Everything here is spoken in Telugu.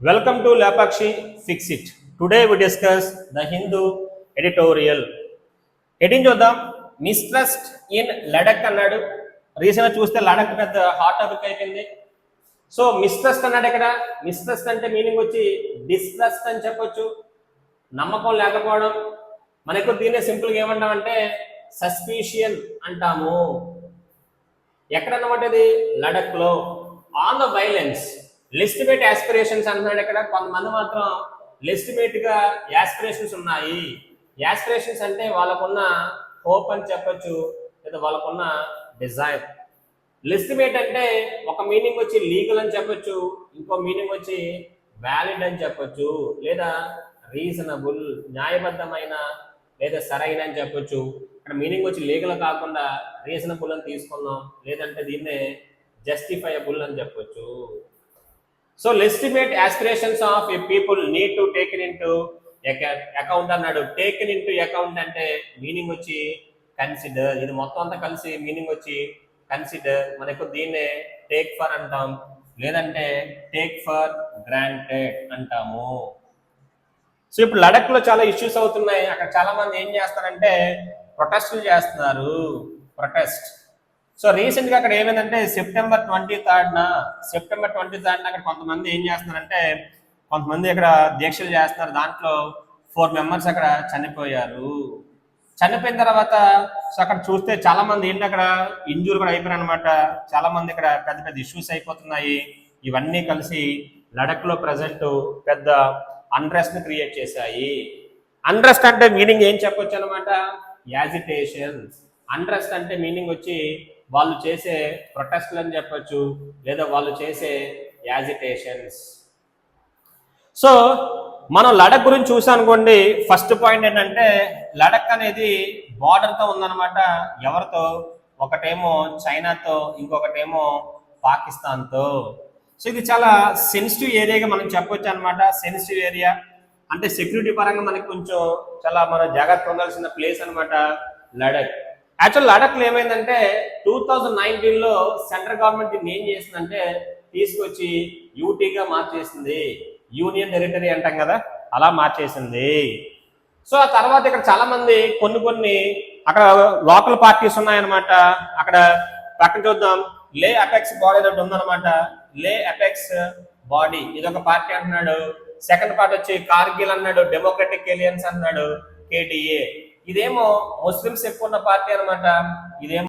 Welcome to Lapakshi Fix It. Today we discuss the Hindu editorial. Heading చూద్దాం. మిస్ట్రస్ట్ ఇన్ లడక్ అన్నాడు. రీసెంట్గా చూస్తే లడక్ పెద్ద హాట్ టాపిక్ అయిపోయింది. సో మిస్ట్రస్ట్ అన్నాడు ఇక్కడ. మిస్ట్రస్ట్ అంటే మీనింగ్ వచ్చి డిస్ట్రస్ట్ అని చెప్పొచ్చు. నమ్మకం లేకపోవడం. మనకు దీన్నే సింపుల్గా ఏమంటామంటే సస్పీషియన్ అంటాము. ఎక్కడన్నమాట ఇది? లడక్ లో. On the violence legitimate aspirations అంటున్నాడు ఇక్కడ. కొంతమంది మాత్రం లెజిటిమేట్ గా యాస్పిరేషన్స్ ఉన్నాయి. యాస్పిరేషన్స్ అంటే వాళ్ళకున్న హోప్ అని చెప్పొచ్చు, లేదా వాళ్ళకున్న డిజైర్. లెజిటిమేట్ అంటే ఒక మీనింగ్ వచ్చి లీగల్ అని చెప్పొచ్చు, ఇంకో మీనింగ్ వచ్చి వ్యాలిడ్ అని చెప్పొచ్చు, లేదా రీజనబుల్ న్యాయబద్ధమైన లేదా సరైన అని చెప్పొచ్చు. ఇక్కడ మీనింగ్ వచ్చి లీగల్ కాకుండా రీజనబుల్ అని తీసుకుందాం, లేదంటే దీన్నే జస్టిఫైయబుల్ అని చెప్పొచ్చు. So legitimate aspirations of A people need to taken in to account అన్నాడు. టేకెన్ ఇన్ టు అకౌంట్ అంటే మీనింగ్ వచ్చి కన్సిడర్. ఇది మొత్తం అంతా కలిసి మీనింగ్ వచ్చి కన్సిడర్. మనకు దీన్నే టేక్ ఫర్ అంటాం, లేదంటే టేక్ ఫర్ గ్రాంటెడ్ అంటాము. సో ఇప్పుడు లడక్ లో చాలా ఇష్యూస్ అవుతున్నాయి. అక్కడ చాలా మంది ఏం చేస్తారంటే ప్రొటెస్టులు చేస్తున్నారు. ప్రొటెస్ట్. సో రీసెంట్ గా అక్కడ ఏమైందంటే సెప్టెంబర్ 23 అక్కడ కొంతమంది ఏం చేస్తున్నారంటే కొంతమంది అక్కడ దీక్షలు చేస్తున్నారు. దాంట్లో 4 మెంబర్స్ అక్కడ చనిపోయారు. చనిపోయిన తర్వాత సో అక్కడ చూస్తే చాలా మంది ఏంటి అక్కడ ఇంజూర్ కూడా అయిపోయారు అనమాట. చాలా మంది ఇక్కడ పెద్ద పెద్ద ఇష్యూస్ అయిపోతున్నాయి. ఇవన్నీ కలిసి లడక్ లో ప్రజెంట్ పెద్ద అన్రెస్ట్ ని క్రియేట్ చేశాయి. అన్రెస్ట్ అంటే మీనింగ్ ఏం చెప్పొచ్చు అనమాట? యాజిటేషన్స్. అన్రెస్ట్ అంటే మీనింగ్ వచ్చి వాళ్ళు చేసే ప్రొటెస్ట్లు అని చెప్పొచ్చు, లేదా వాళ్ళు చేసే యాజిటేషన్స్. సో మనం లడక్ గురించి చూసాం అనుకోండి. ఫస్ట్ పాయింట్ ఏంటంటే లడక్ అనేది బార్డర్తో ఉందన్నమాట. ఎవరితో? ఒకటేమో చైనాతో, ఇంకొకటేమో పాకిస్తాన్తో. సో ఇది చాలా సెన్సిటివ్ ఏరియాగా మనం చెప్పొచ్చు అనమాట. సెన్సిటివ్ ఏరియా అంటే సెక్యూరిటీ పరంగా మనకి కొంచెం చాలా మనం జాగ్రత్త ఉండాల్సిన ప్లేస్ అనమాట లడక్. యాక్చువల్ లడక్ లో ఏమైందంటే 2019లో సెంట్రల్ గవర్నమెంట్ దీన్ని ఏం చేసిందంటే తీసుకొచ్చి యూటీగా మార్చేసింది. యూనియన్ టెరిటరీ అంటాం కదా, అలా మార్చేసింది. సో ఆ తర్వాత ఇక్కడ చాలా మంది కొన్ని అక్కడ లోకల్ పార్టీస్ ఉన్నాయన్నమాట. అక్కడ పక్కన చూద్దాం, లే అపెక్స్ బాడీ ఒకటి ఉందన్నమాట. లే అపెక్స్ బాడీ ఇదొక పార్టీ అంటున్నాడు. సెకండ్ పార్టీ వచ్చి కార్గిల్ అన్నాడు, డెమోక్రటిక్ ఎలియన్స్ అన్నాడు, కేటీఏ. ఇదేమో ముస్లిమ్స్ ఎక్కువ ఉన్న పార్టీ అనమాట. ఇదేమో